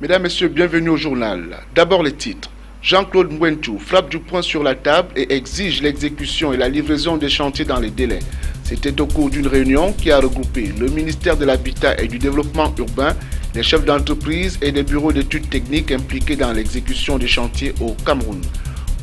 Mesdames, Messieurs, bienvenue au journal. D'abord les titres. Jean-Claude Mwentou frappe du poing sur la table et exige l'exécution et la livraison des chantiers dans les délais. C'était au cours d'une réunion qui a regroupé le ministère de l'Habitat et du Développement urbain, les chefs d'entreprise et des bureaux d'études techniques impliqués dans l'exécution des chantiers au Cameroun.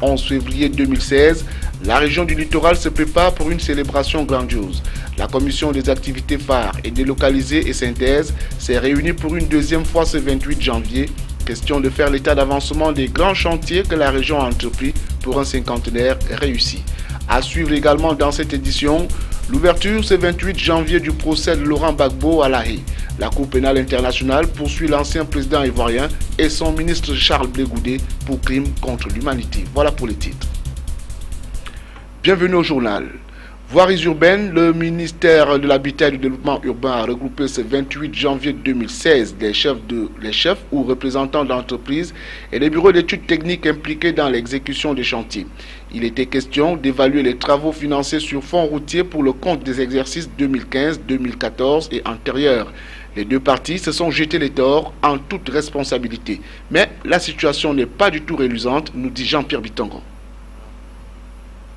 11 février 2016, la région du littoral se prépare pour une célébration grandiose. La commission des activités phares et délocalisées et synthèse s'est réunie pour une deuxième fois ce 28 janvier. Question de faire l'état d'avancement des grands chantiers que la région a entrepris pour un cinquantenaire réussi. À suivre également dans cette édition, l'ouverture ce 28 janvier du procès de Laurent Gbagbo à La Haye. La Cour pénale internationale poursuit l'ancien président ivoirien et son ministre Charles Blé Goudé pour crimes contre l'humanité. Voilà pour les titres. Bienvenue au journal. Voiries urbaines, le ministère de l'Habitat et du Développement urbain a regroupé ce 28 janvier 2016 les chefs ou représentants d'entreprises et les bureaux d'études techniques impliqués dans l'exécution des chantiers. Il était question d'évaluer les travaux financés sur fonds routiers pour le compte des exercices 2015, 2014 et antérieurs. Les deux parties se sont jetés les torts en toute responsabilité. Mais la situation n'est pas du tout reluisante, nous dit Jean-Pierre Bitongo.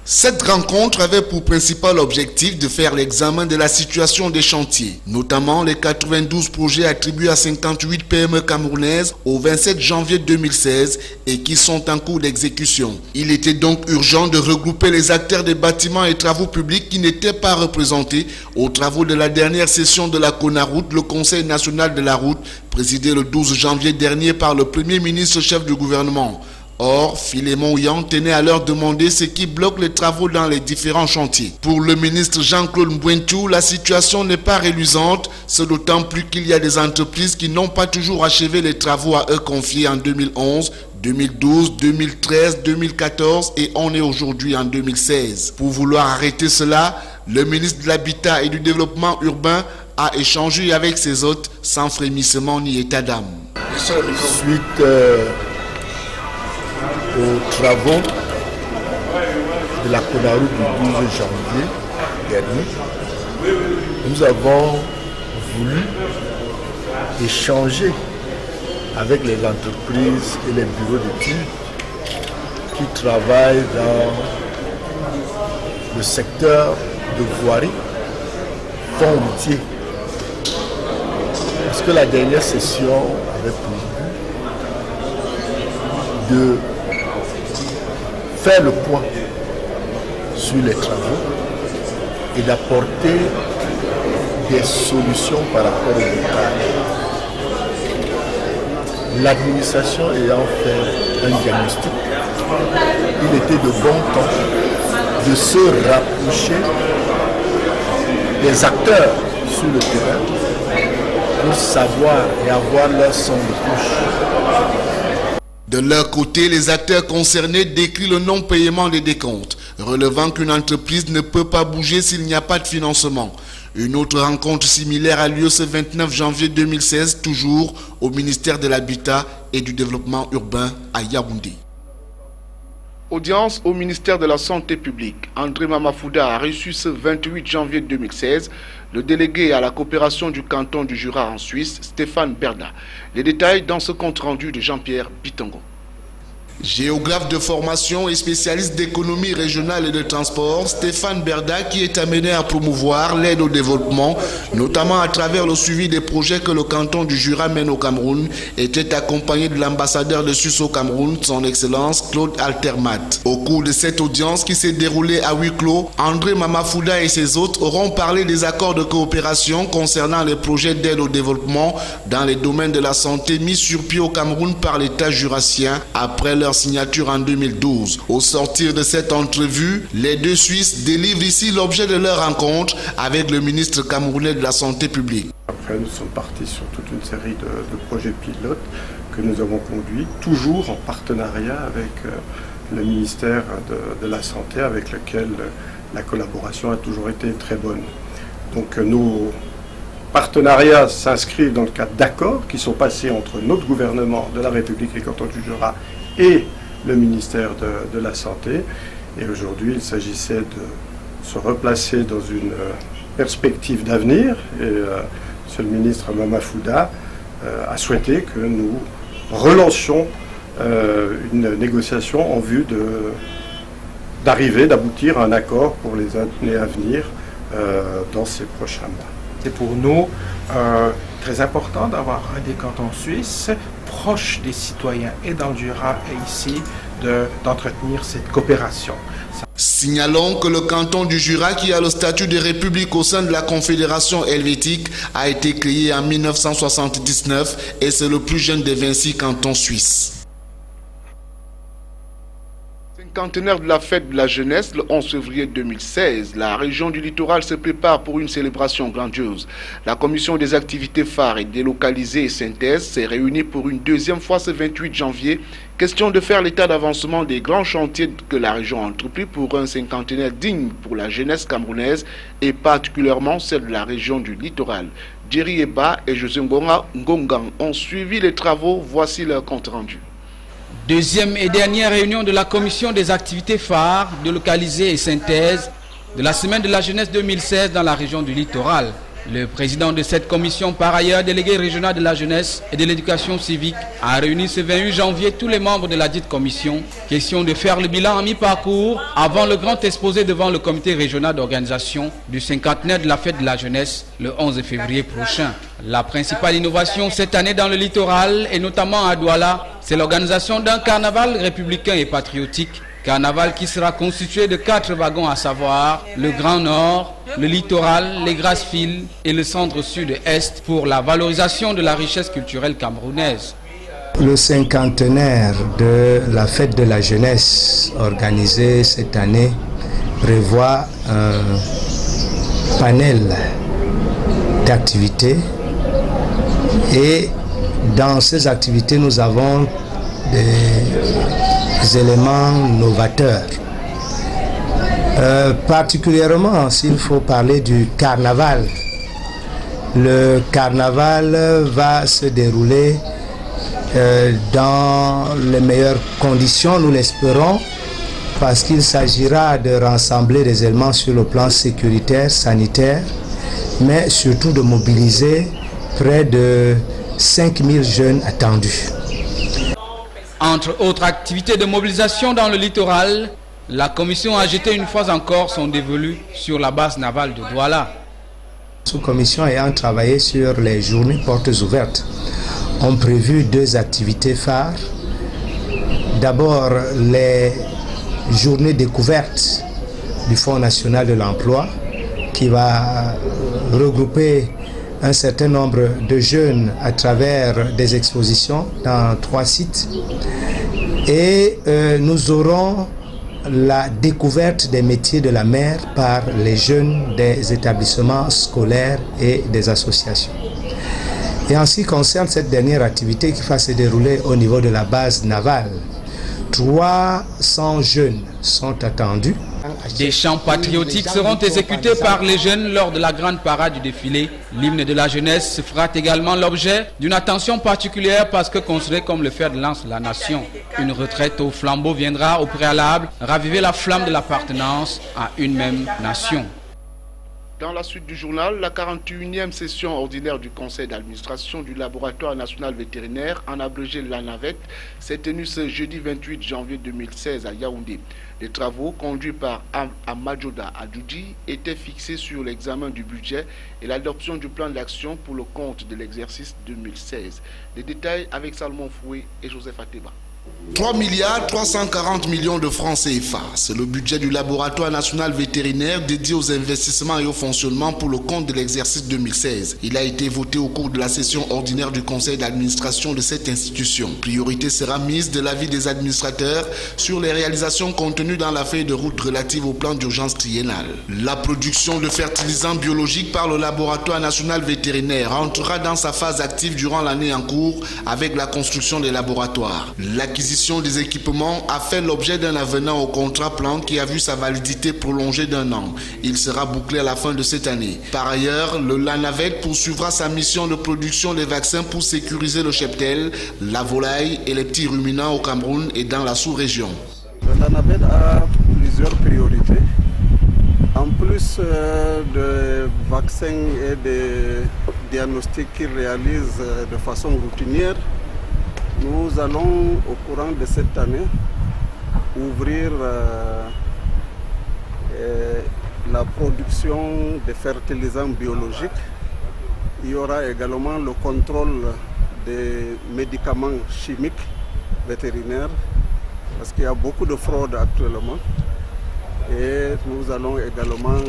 Cette rencontre avait pour principal objectif de faire l'examen de la situation des chantiers, notamment les 92 projets attribués à 58 PME camerounaises au 27 janvier 2016 et qui sont en cours d'exécution. Il était donc urgent de regrouper les acteurs des bâtiments et travaux publics qui n'étaient pas représentés aux travaux de la dernière session de la CONAROUT, le Conseil national de la route, présidé le 12 janvier dernier par le Premier ministre chef du gouvernement. Or, Philémon Yan tenait à leur demander ce qui bloque les travaux dans les différents chantiers. Pour le ministre Jean-Claude Mwentou, la situation n'est pas reluisante, ce d'autant plus qu'il y a des entreprises qui n'ont pas toujours achevé les travaux à eux confiés en 2011, 2012, 2013, 2014 et on est aujourd'hui en 2016. Pour vouloir arrêter cela, le ministre de l'Habitat et du Développement urbain a échangé avec ses hôtes sans frémissement ni état d'âme. Suite aux travaux de la CONAROUT du 12 janvier dernier, nous avons voulu échanger avec les entreprises et les bureaux d'études qui travaillent dans le secteur de voirie, fonds routiers. Parce que la dernière session avait pour but de faire le point sur les travaux et d'apporter des solutions par rapport au retard. L'administration ayant fait un diagnostic, il était de bon temps de se rapprocher des acteurs sur le terrain pour savoir et avoir leur son de cloche. De leur côté, les acteurs concernés décrivent le non-paiement des décomptes, relevant qu'une entreprise ne peut pas bouger s'il n'y a pas de financement. Une autre rencontre similaire a lieu ce 29 janvier 2016, toujours au ministère de l'Habitat et du Développement urbain à Yaoundé. Audience au ministère de la Santé publique. André Mamafouda a reçu ce 28 janvier 2016 le délégué à la coopération du canton du Jura en Suisse, Stéphane Berda. Les détails dans ce compte-rendu de Jean-Pierre Bitongo. Géographe de formation et spécialiste d'économie régionale et de transport, Stéphane Berda, qui est amené à promouvoir l'aide au développement, notamment à travers le suivi des projets que le canton du Jura mène au Cameroun, était accompagné de l'ambassadeur de Suisse au Cameroun, son Excellence Claude Altermat. Au cours de cette audience qui s'est déroulée à huis clos, André Mamafouda et ses autres auront parlé des accords de coopération concernant les projets d'aide au développement dans les domaines de la santé mis sur pied au Cameroun par l'État jurassien après leur signature en 2012. Au sortir de cette entrevue, les deux Suisses délivrent ici l'objet de leur rencontre avec le ministre camerounais de la Santé publique. Après, nous sommes partis sur toute une série de projets pilotes que nous avons conduits, toujours en partenariat avec le ministère de la Santé, avec lequel la collaboration a toujours été très bonne. Donc nos partenariats s'inscrivent dans le cadre d'accords qui sont passés entre notre gouvernement de la République et canton du Jura et le ministère de la Santé. Et aujourd'hui, il s'agissait de se replacer dans une perspective d'avenir. Et Monsieur le ministre Mamafouda a souhaité que nous relancions une négociation en vue d'aboutir à un accord pour les années à venir dans ces prochains mois. C'est pour nous très important d'avoir un des cantons suisses proche des citoyens et dans le Jura et ici d'entretenir cette coopération. Signalons que le canton du Jura, qui a le statut de république au sein de la Confédération helvétique, a été créé en 1979 et c'est le plus jeune des 26 cantons suisses. Cinquantenaire de la fête de la jeunesse, le 11 février 2016, la région du littoral se prépare pour une célébration grandiose. La commission des activités phares et délocalisées et synthèse s'est réunie pour une deuxième fois ce 28 janvier. Question de faire l'état d'avancement des grands chantiers que la région a entrepris pour un cinquantenaire digne pour la jeunesse camerounaise et particulièrement celle de la région du littoral. Jerry Eba et José Ngongang ont suivi les travaux. Voici leur compte rendu. Deuxième et dernière réunion de la commission des activités phares, délocalisées et synthèse de la semaine de la jeunesse 2016 dans la région du littoral. Le président de cette commission, par ailleurs délégué régional de la jeunesse et de l'éducation civique, a réuni ce 28 janvier tous les membres de la dite commission. Question de faire le bilan à mi-parcours avant le grand exposé devant le comité régional d'organisation du cinquantenaire de la fête de la jeunesse le 11 février prochain. La principale innovation cette année dans le littoral et notamment à Douala, c'est l'organisation d'un carnaval républicain et patriotique. Carnaval qui sera constitué de 4 wagons, à savoir le Grand Nord, le Littoral, les Grasses-Files et le Centre Sud-Est pour la valorisation de la richesse culturelle camerounaise. Le cinquantenaire de la fête de la jeunesse organisée cette année prévoit un panel d'activités et dans ces activités nous avons des éléments novateurs. Particulièrement s'il faut parler du carnaval. Le carnaval va se dérouler dans les meilleures conditions, nous l'espérons, parce qu'il s'agira de rassembler des éléments sur le plan sécuritaire, sanitaire, mais surtout de mobiliser près de 5000 jeunes attendus. Entre autres activités de mobilisation dans le littoral, la commission a jeté une fois encore son dévolu sur la base navale de Douala. La sous-commission ayant travaillé sur les journées portes ouvertes ont prévu 2 activités phares. D'abord, les journées découvertes du Fonds national de l'emploi qui va regrouper un certain nombre de jeunes à travers des expositions dans 3 sites. Et nous aurons la découverte des métiers de la mer par les jeunes des établissements scolaires et des associations. Et en ce qui concerne cette dernière activité qui va se dérouler au niveau de la base navale, 300 jeunes sont attendus. Des chants patriotiques seront exécutés par les jeunes lors de la grande parade du défilé. L'hymne de la jeunesse fera également l'objet d'une attention particulière parce que considéré comme le fer de lance de la nation. Une retraite au flambeau viendra au préalable raviver la flamme de l'appartenance à une même nation. Dans la suite du journal, la 41e session ordinaire du conseil d'administration du laboratoire national vétérinaire, en abrégé la navette, s'est tenue ce jeudi 28 janvier 2016 à Yaoundé. Les travaux conduits par Amadjoda Adjoudi étaient fixés sur l'examen du budget et l'adoption du plan d'action pour le compte de l'exercice 2016. Les détails avec Salomon Foué et Joseph Ateba. 3 milliards 340 millions de francs CFA, c'est le budget du laboratoire national vétérinaire dédié aux investissements et au fonctionnement pour le compte de l'exercice 2016. Il a été voté au cours de la session ordinaire du conseil d'administration de cette institution. Priorité sera mise de l'avis des administrateurs sur les réalisations contenues dans la feuille de route relative au plan d'urgence triennal. La production de fertilisants biologiques par le laboratoire national vétérinaire entrera dans sa phase active durant l'année en cours avec la construction des laboratoires. L'acquisition des équipements a fait l'objet d'un avenant au contrat plan qui a vu sa validité prolongée d'1 an. Il sera bouclé à la fin de cette année. Par ailleurs, la navette poursuivra sa mission de production des vaccins pour sécuriser le cheptel, la volaille et les petits ruminants au Cameroun et dans la sous-région. La navette a plusieurs priorités. En plus de vaccins et de diagnostics qu'il réalise de façon routinière, Nous allons, au courant de cette année, ouvrir la production de fertilisants biologiques. Il y aura également le contrôle des médicaments chimiques vétérinaires, parce qu'il y a beaucoup de fraude actuellement. Et nous allons également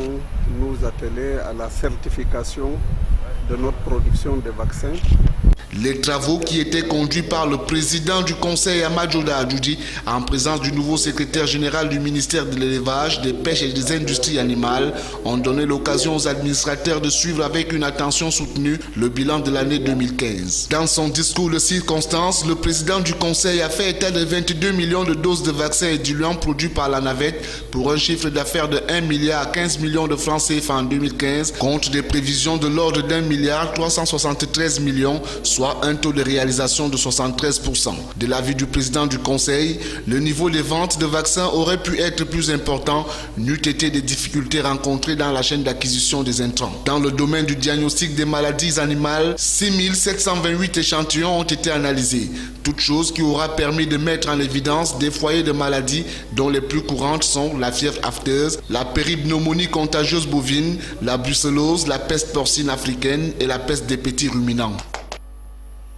nous atteler à la certification de notre production de vaccins. Les travaux qui étaient conduits par le président du conseil Amadjoda Adjoudi en présence du nouveau secrétaire général du ministère de l'élevage, des pêches et des industries animales ont donné l'occasion aux administrateurs de suivre avec une attention soutenue le bilan de l'année 2015. Dans son discours de circonstance, le président du conseil a fait état de 22 millions de doses de vaccins et diluants produits par la navette pour un chiffre d'affaires de 1 milliard à 15 millions de francs CFA en 2015 contre des prévisions de l'ordre d'1 milliard 373 millions, soit un taux de réalisation de 73%. De l'avis du président du conseil, le niveau des ventes de vaccins aurait pu être plus important n'eût été des difficultés rencontrées dans la chaîne d'acquisition des intrants. Dans le domaine du diagnostic des maladies animales, 6728 échantillons ont été analysés, toute chose qui aura permis de mettre en évidence des foyers de maladies dont les plus courantes sont la fièvre afteuse, la péripneumonie contagieuse bovine, la brucellose, la peste porcine africaine et la peste des petits ruminants.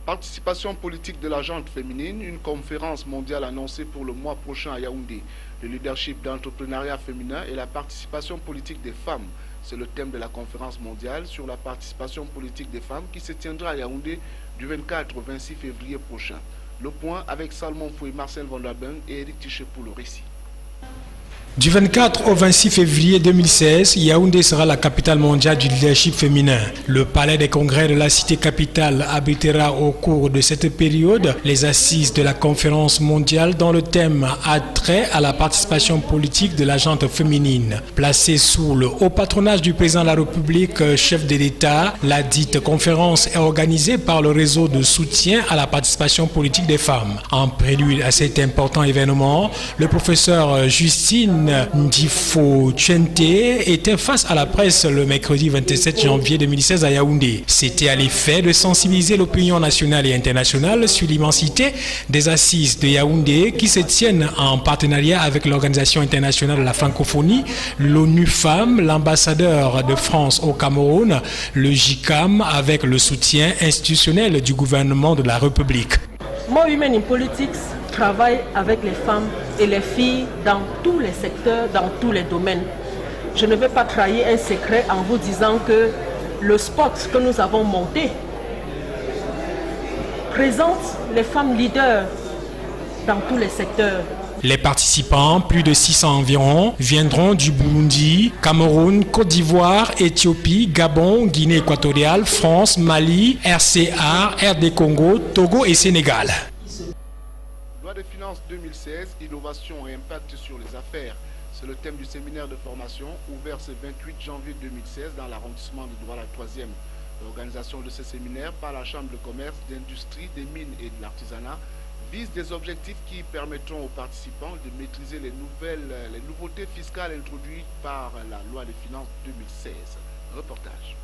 Participation politique de la gente féminine, une conférence mondiale annoncée pour le mois prochain à Yaoundé. Le leadership d'entrepreneuriat féminin et la participation politique des femmes. C'est le thème de la conférence mondiale sur la participation politique des femmes qui se tiendra à Yaoundé du 24 au 26 février prochain. Le point avec Salmon Foué, Marcel Vanderben et Eric Tiché pour le récit. Du 24 au 26 février 2016, Yaoundé sera la capitale mondiale du leadership féminin. Le palais des congrès de la cité capitale abritera au cours de cette période les assises de la conférence mondiale dont le thème a trait à la participation politique de la gente féminine. Placée sous le haut patronage du président de la République, chef de l'État, la dite conférence est organisée par le réseau de soutien à la participation politique des femmes. En prélude à cet important événement, le professeur Justine Ndifo Chente était face à la presse le mercredi 27 janvier 2016 à Yaoundé. C'était à l'effet de sensibiliser l'opinion nationale et internationale sur l'immensité des assises de Yaoundé qui se tiennent en partenariat avec l'Organisation internationale de la francophonie, l'ONU Femmes, l'ambassadeur de France au Cameroun, le JICAM avec le soutien institutionnel du gouvernement de la République. More Women in Politics travaille avec les femmes et les filles dans tous les secteurs, dans tous les domaines. Je ne vais pas trahir un secret en vous disant que le spot que nous avons monté présente les femmes leaders dans tous les secteurs. Les participants, plus de 600 environ, viendront du Burundi, Cameroun, Côte d'Ivoire, Éthiopie, Gabon, Guinée équatoriale, France, Mali, RCA, RD Congo, Togo et Sénégal. Loi des finances 2016, innovation et impact sur les affaires. C'est le thème du séminaire de formation ouvert ce 28 janvier 2016 dans l'arrondissement de Douala 3e. L'organisation de ce séminaire par la Chambre de commerce, d'industrie, des mines et de l'artisanat vise des objectifs qui permettront aux participants de maîtriser les nouveautés fiscales introduites par la loi des finances 2016. Reportage.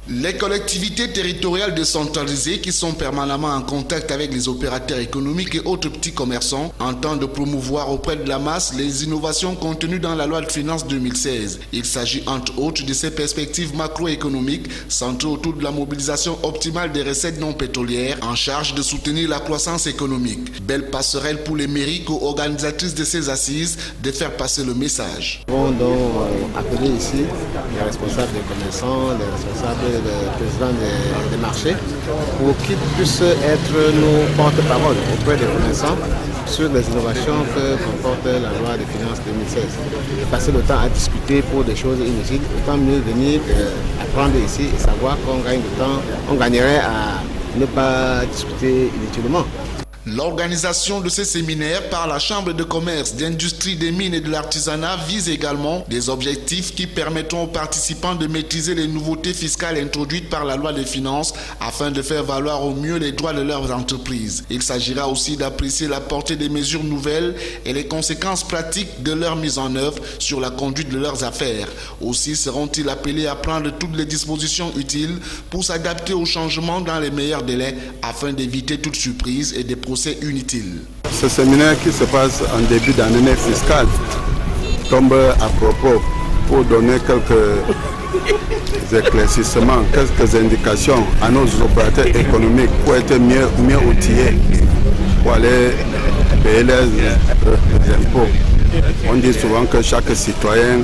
Les collectivités territoriales décentralisées qui sont permanemment en contact avec les opérateurs économiques et autres petits commerçants entendent promouvoir auprès de la masse les innovations contenues dans la loi de finances 2016. Il s'agit entre autres de ces perspectives macroéconomiques centrées autour de la mobilisation optimale des recettes non pétrolières en charge de soutenir la croissance économique. Belle passerelle pour les mairies co-organisatrices de ces assises de faire passer le message. Nous avons donc appelé ici les responsables des commerçants, les responsables des présidents des marchés pour qu'ils puissent être nos porte-parole auprès des commerçants sur les innovations que comporte la loi des finances 2016. Passer le temps à discuter pour des choses inutiles, autant mieux venir apprendre ici et savoir qu'on gagne du temps, on gagnerait à ne pas discuter inutilement. L'organisation de ces séminaires par la Chambre de commerce, d'industrie, des mines et de l'artisanat vise également des objectifs qui permettront aux participants de maîtriser les nouveautés fiscales introduites par la loi des finances afin de faire valoir au mieux les droits de leurs entreprises. Il s'agira aussi d'apprécier la portée des mesures nouvelles et les conséquences pratiques de leur mise en œuvre sur la conduite de leurs affaires. Aussi seront-ils appelés à prendre toutes les dispositions utiles pour s'adapter aux changements dans les meilleurs délais afin d'éviter toute surprise et des procès inutiles. Ce séminaire qui se passe en début d'année fiscale tombe à propos pour donner quelques éclaircissements, quelques indications à nos opérateurs économiques pour être mieux outillés pour aller payer les impôts. On dit souvent que chaque citoyen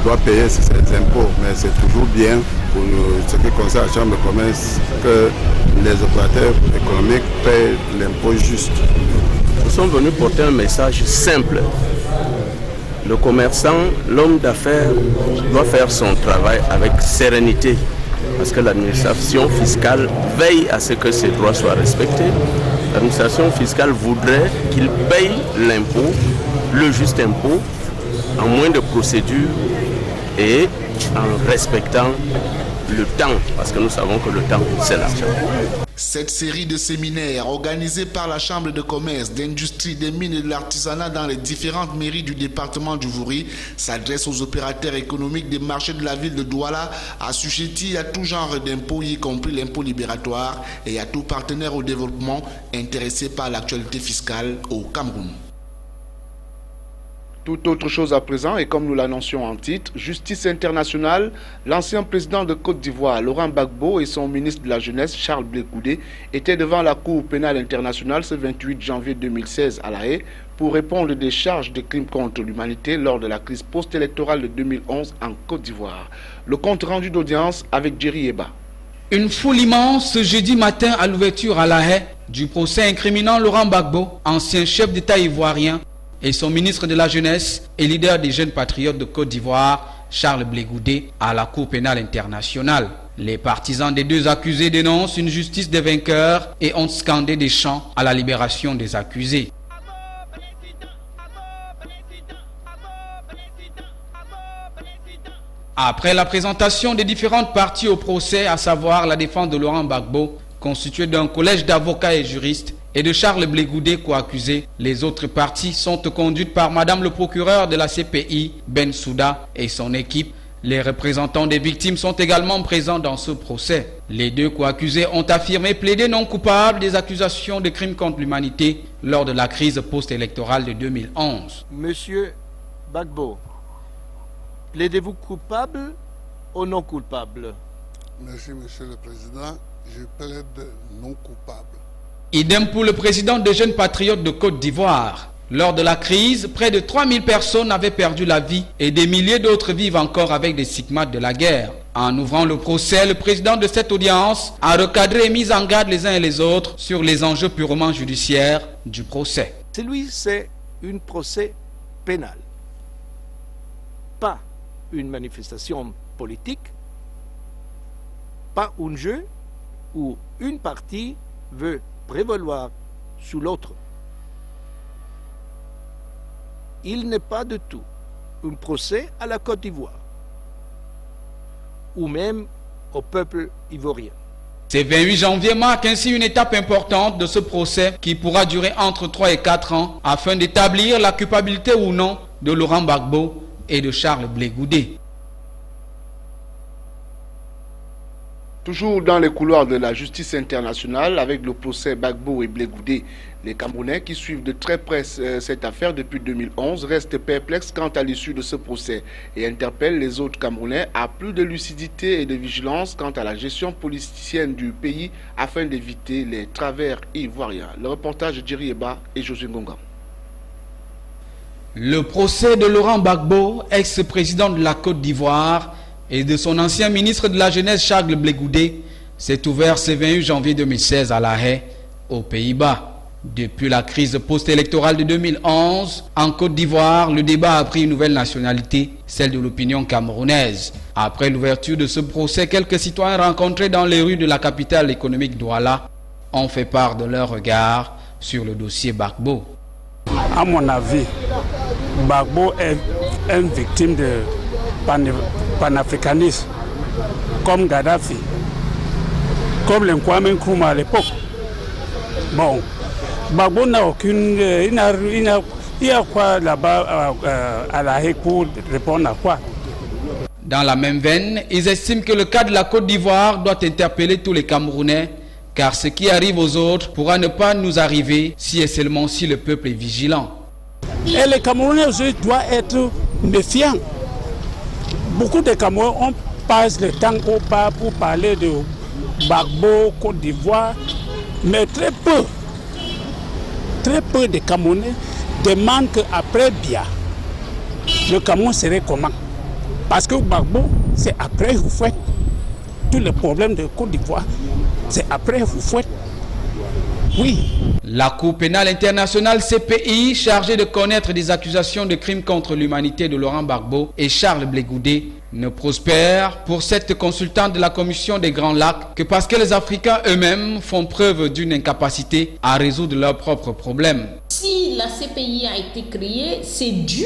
doit payer ses impôts, mais c'est toujours bien pour ce qui concerne la Chambre de commerce que les opérateurs économiques payent l'impôt juste. Nous sommes venus porter un message simple. Le commerçant, l'homme d'affaires doit faire son travail avec sérénité parce que l'administration fiscale veille à ce que ses droits soient respectés. L'administration fiscale voudrait qu'il paye l'impôt, le juste impôt, en moins de procédures et en respectant le temps, parce que nous savons que le temps, c'est l'argent. Cette série de séminaires organisés par la Chambre de commerce, d'industrie, des mines et de l'artisanat dans les différentes mairies du département du Vouri s'adresse aux opérateurs économiques des marchés de la ville de Douala, assujettis à tout genre d'impôts, y compris l'impôt libératoire, et à tout partenaire au développement intéressé par l'actualité fiscale au Cameroun. Tout autre chose à présent, et comme nous l'annoncions en titre, justice internationale, l'ancien président de Côte d'Ivoire, Laurent Gbagbo, et son ministre de la Jeunesse, Charles Blé Goudé, étaient devant la Cour pénale internationale ce 28 janvier 2016 à La Haye pour répondre des charges de crimes contre l'humanité lors de la crise post-électorale de 2011 en Côte d'Ivoire. Le compte rendu d'audience avec Jerry Eba. Une foule immense ce jeudi matin à l'ouverture à La Haye du procès incriminant Laurent Gbagbo, ancien chef d'État ivoirien, et son ministre de la Jeunesse et leader des jeunes patriotes de Côte d'Ivoire, Charles Blé Goudé, à la Cour pénale internationale. Les partisans des deux accusés dénoncent une justice des vainqueurs et ont scandé des chants à la libération des accusés. Après la présentation des différentes parties au procès, à savoir la défense de Laurent Gbagbo, constituée d'un collège d'avocats et juristes, et de Charles Blé Goudé, co-accusé, les autres parties sont conduites par Madame le procureur de la CPI, Ben Souda, et son équipe. Les représentants des victimes sont également présents dans ce procès. Les deux co-accusés ont affirmé plaider non coupable des accusations de crimes contre l'humanité lors de la crise post-électorale de 2011. Monsieur Gbagbo, plaidez-vous coupable ou non coupable? Merci, Monsieur le Président. Je plaide non coupable. Idem pour le président des jeunes patriotes de Côte d'Ivoire. Lors de la crise, près de 3000 personnes avaient perdu la vie et des milliers d'autres vivent encore avec des stigmates de la guerre. En ouvrant le procès, le président de cette audience a recadré et mis en garde les uns et les autres sur les enjeux purement judiciaires du procès. Celui, c'est un procès pénal, pas une manifestation politique, pas un jeu où une partie veut prévaloir sur l'autre. Il n'est pas du tout un procès à la Côte d'Ivoire ou même au peuple ivoirien. Ce 28 janvier marque ainsi une étape importante de ce procès qui pourra durer entre 3 et 4 ans afin d'établir la culpabilité ou non de Laurent Gbagbo et de Charles Blé Goudé. Toujours dans les couloirs de la justice internationale avec le procès Gbagbo et Blé Goudé, les Camerounais qui suivent de très près cette affaire depuis 2011 restent perplexes quant à l'issue de ce procès et interpellent les autres Camerounais à plus de lucidité et de vigilance quant à la gestion politicienne du pays afin d'éviter les travers ivoiriens. Le reportage de Jerry Eba et José Ngonga. Le procès de Laurent Gbagbo, ex-président de la Côte d'Ivoire, et de son ancien ministre de la Jeunesse Charles Blé Goudé s'est ouvert ce 28 janvier 2016 à La Haye, aux Pays-Bas. Depuis la crise post-électorale de 2011, en Côte d'Ivoire, le débat a pris une nouvelle nationalité, celle de l'opinion camerounaise. Après l'ouverture de ce procès, quelques citoyens rencontrés dans les rues de la capitale économique Douala ont fait part de leur regard sur le dossier Gbagbo. À mon avis, Gbagbo est une victime de panafricanisme, comme Gaddafi, comme le Kwame Nkrumah à l'époque. Bon, Gbagbo n'a aucune... Il y a quoi là-bas à la Haye pour répondre à quoi? Dans la même veine, ils estiment que le cas de la Côte d'Ivoire doit interpeller tous les Camerounais, car ce qui arrive aux autres pourra ne pas nous arriver si et seulement si le peuple est vigilant. Et les Camerounais aussi doivent être méfiants. Beaucoup de Camerounais passent le temps pour parler de Gbagbo, Côte d'Ivoire, mais très peu de Camerounais demandent qu'après Bia, le Cameroun serait comment? Parce que Gbagbo, c'est après Houphouët. Tous les problèmes de Côte d'Ivoire, c'est après Houphouët. Oui. La Cour pénale internationale CPI, chargée de connaître des accusations de crimes contre l'humanité de Laurent Gbagbo et Charles Blé Goudé, ne prospère pour cette consultante de la Commission des Grands Lacs que parce que les Africains eux-mêmes font preuve d'une incapacité à résoudre leurs propres problèmes. Si la CPI a été créée, c'est dû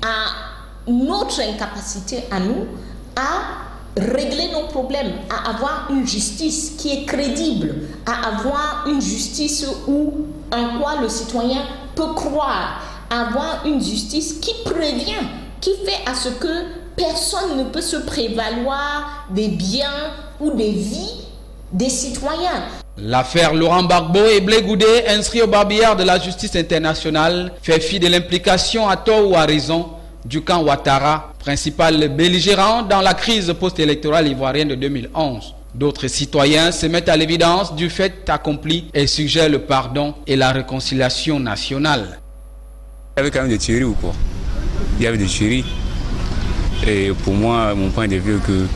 à notre incapacité à nous à régler nos problèmes, à avoir une justice qui est crédible, à avoir une justice en quoi le citoyen peut croire, à avoir une justice qui prévient, qui fait à ce que personne ne peut se prévaloir des biens ou des vies des citoyens. L'affaire Laurent Gbagbo et Blé Goudé, inscrit au barbillard de la justice internationale, fait fi de l'implication à tort ou à raison du camp Ouattara, principal belligérant dans la crise post-électorale ivoirienne de 2011. D'autres citoyens se mettent à l'évidence du fait accompli et suggèrent le pardon et la réconciliation nationale. Il y avait quand même des tueries ou quoi? Il y avait des tueries. Et pour moi, mon point de vue est que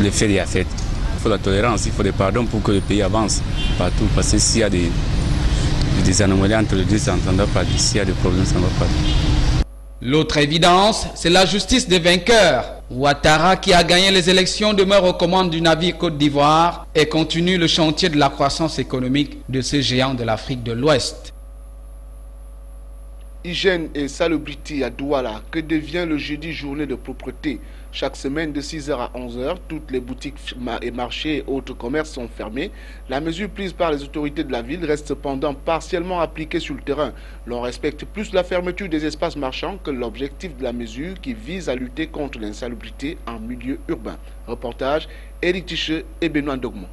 le fait est à fait. Il faut la tolérance, il faut des pardons pour que le pays avance partout. Parce que s'il y a des anomalies entre les deux, ça ne va pas. S'il y a des problèmes, ça ne va pas. L'autre évidence, c'est la justice des vainqueurs. Ouattara, qui a gagné les élections, demeure aux commandes du navire Côte d'Ivoire et continue le chantier de la croissance économique de ce géant de l'Afrique de l'Ouest. Hygiène et salubrité à Douala. Que devient le jeudi journée de propreté? Chaque semaine de 6h à 11h, toutes les boutiques et marchés et autres commerces sont fermés. La mesure prise par les autorités de la ville reste cependant partiellement appliquée sur le terrain. L'on respecte plus la fermeture des espaces marchands que l'objectif de la mesure qui vise à lutter contre l'insalubrité en milieu urbain. Reportage, Éric Tiché et Benoît Dogmont.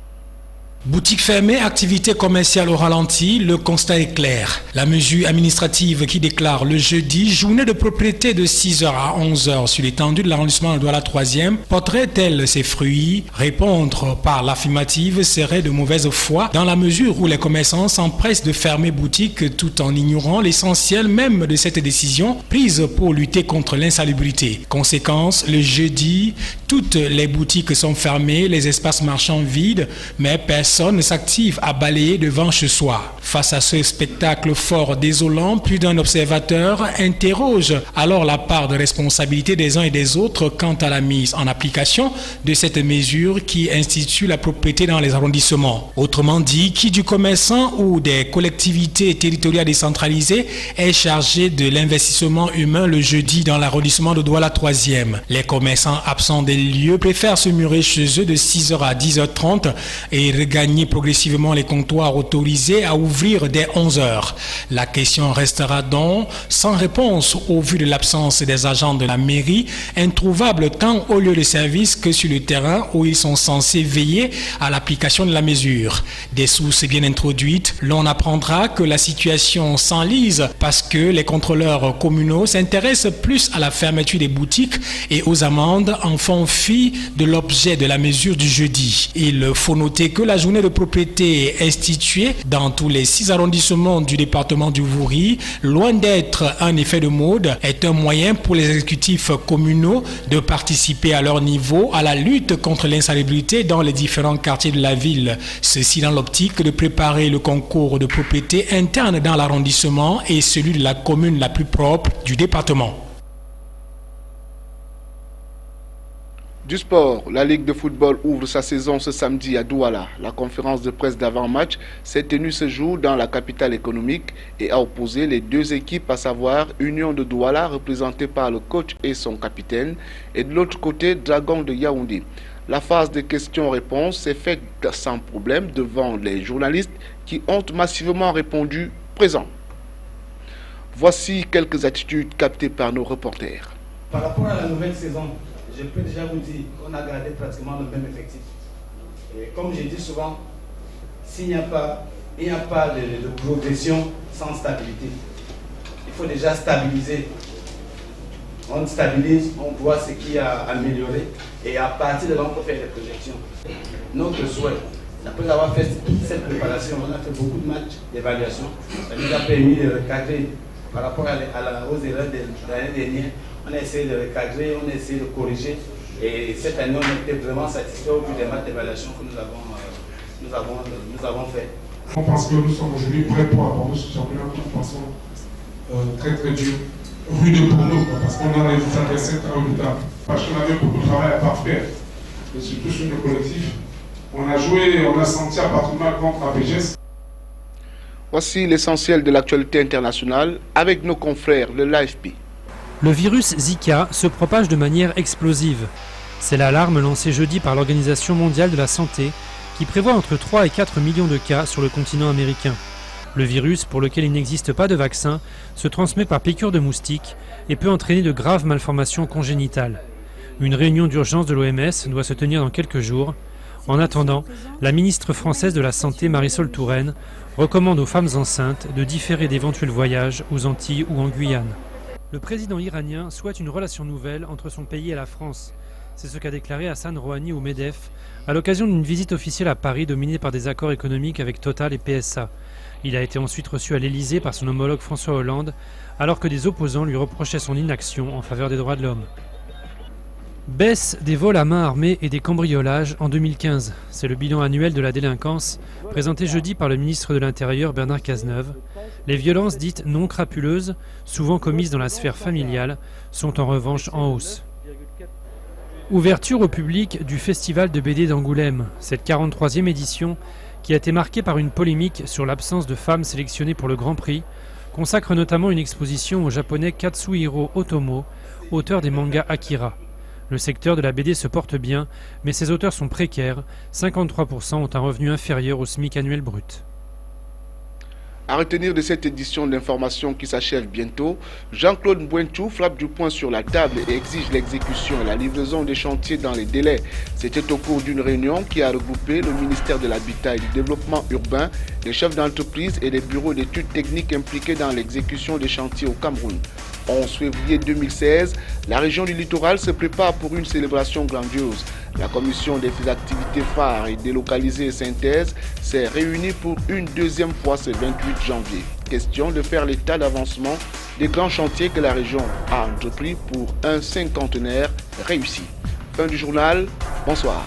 Boutique fermée, activité commerciale au ralenti, le constat est clair. La mesure administrative qui déclare le jeudi journée de propriété de 6h à 11h sur l'étendue de l'arrondissement de Douala 3e porterait-elle ses fruits? Répondre par l'affirmative serait de mauvaise foi dans la mesure où les commerçants s'empressent de fermer boutique tout en ignorant l'essentiel même de cette décision prise pour lutter contre l'insalubrité. Conséquence, le jeudi, toutes les boutiques sont fermées, les espaces marchands vides, mais personne ne s'active à balayer devant chez soi. Face à ce spectacle fort désolant, plus d'un observateur interroge alors la part de responsabilité des uns et des autres quant à la mise en application de cette mesure qui institue la propriété dans les arrondissements. Autrement dit, qui du commerçant ou des collectivités territoriales décentralisées est chargé de l'investissement humain le jeudi dans l'arrondissement de Douala 3e. Les commerçants absents des lieux préfèrent se murer chez eux de 6h à 10h30 et regagner progressivement les comptoirs autorisés à ouvrir dès 11h. La question restera donc sans réponse au vu de l'absence des agents de la mairie, introuvables tant au lieu de service que sur le terrain où ils sont censés veiller à l'application de la mesure. Des sources bien introduites, l'on apprendra que la situation s'enlise parce que les contrôleurs communaux s'intéressent plus à la fermeture des boutiques et aux amendes en font fi de l'objet de la mesure du jeudi. Il faut noter que la journée de propriété instituée dans tous les 6 arrondissements du département du Vouri, loin d'être un effet de mode, est un moyen pour les exécutifs communaux de participer à leur niveau à la lutte contre l'insalubrité dans les différents quartiers de la ville. Ceci dans l'optique de préparer le concours de propriété interne dans l'arrondissement et celui de la commune la plus propre du département. Du sport, la Ligue de football ouvre sa saison ce samedi à Douala. La conférence de presse d'avant-match s'est tenue ce jour dans la capitale économique et a opposé les deux équipes, à savoir Union de Douala, représentée par le coach et son capitaine, et de l'autre côté, Dragon de Yaoundé. La phase de questions-réponses s'est faite sans problème devant les journalistes qui ont massivement répondu présent. Voici quelques attitudes captées par nos reporters. Par rapport à la nouvelle saison, je peux déjà vous dire qu'on a gardé pratiquement le même effectif. Et comme je dis souvent, s'il n'y a pas de progression sans stabilité. Il faut déjà stabiliser. On stabilise, on voit ce qui a amélioré et à partir de là, on peut faire des projections. Notre souhait, après avoir fait cette préparation, on a fait beaucoup de matchs d'évaluation. Ça nous a permis de recadrer par rapport aux erreurs de l'année dernière. On a essayé de recadrer, on a essayé de corriger. Et cette année, on était vraiment satisfait au vu des matchs d'évaluation que nous avons fait. On pense que nous sommes aujourd'hui prêts pour aborder ce championnat de toute façon très très dur. Rude pour nous, parce qu'on a fait 7 ans de temps. Parce qu'on avait beaucoup de travail à parfaire, et surtout sur le collectif. On a joué, on a senti appartement contre la PGS. Voici l'essentiel de l'actualité internationale avec nos confrères de l'AFP. Le virus Zika se propage de manière explosive. C'est l'alarme lancée jeudi par l'Organisation mondiale de la santé qui prévoit entre 3 et 4 millions de cas sur le continent américain. Le virus, pour lequel il n'existe pas de vaccin, se transmet par piqûre de moustique et peut entraîner de graves malformations congénitales. Une réunion d'urgence de l'OMS doit se tenir dans quelques jours. En attendant, la ministre française de la Santé, Marisol Touraine, recommande aux femmes enceintes de différer d'éventuels voyages aux Antilles ou en Guyane. Le président iranien souhaite une relation nouvelle entre son pays et la France. C'est ce qu'a déclaré Hassan Rouhani au MEDEF à l'occasion d'une visite officielle à Paris dominée par des accords économiques avec Total et PSA. Il a été ensuite reçu à l'Elysée par son homologue François Hollande, alors que des opposants lui reprochaient son inaction en faveur des droits de l'homme. Baisse des vols à main armée et des cambriolages en 2015. C'est le bilan annuel de la délinquance présenté jeudi par le ministre de l'Intérieur Bernard Cazeneuve. Les violences dites non crapuleuses, souvent commises dans la sphère familiale, sont en revanche en hausse. Ouverture au public du Festival de BD d'Angoulême. Cette 43e édition, qui a été marquée par une polémique sur l'absence de femmes sélectionnées pour le Grand Prix, consacre notamment une exposition au japonais Katsuhiro Otomo, auteur des mangas Akira. Le secteur de la BD se porte bien, mais ses auteurs sont précaires. 53% ont un revenu inférieur au SMIC annuel brut. À retenir de cette édition d'information qui s'achève bientôt, Jean-Claude Mbouentou frappe du poing sur la table et exige l'exécution et la livraison des chantiers dans les délais. C'était au cours d'une réunion qui a regroupé le ministère de l'Habitat et du Développement urbain, les chefs d'entreprise et les bureaux d'études techniques impliqués dans l'exécution des chantiers au Cameroun. 11 février 2016, la région du littoral se prépare pour une célébration grandiose. La commission des activités phares et délocalisées Synthèse s'est réunie pour une deuxième fois ce 28 janvier. Question de faire l'état d'avancement des grands chantiers que la région a entrepris pour un cinquantenaire réussi. Fin du journal, bonsoir.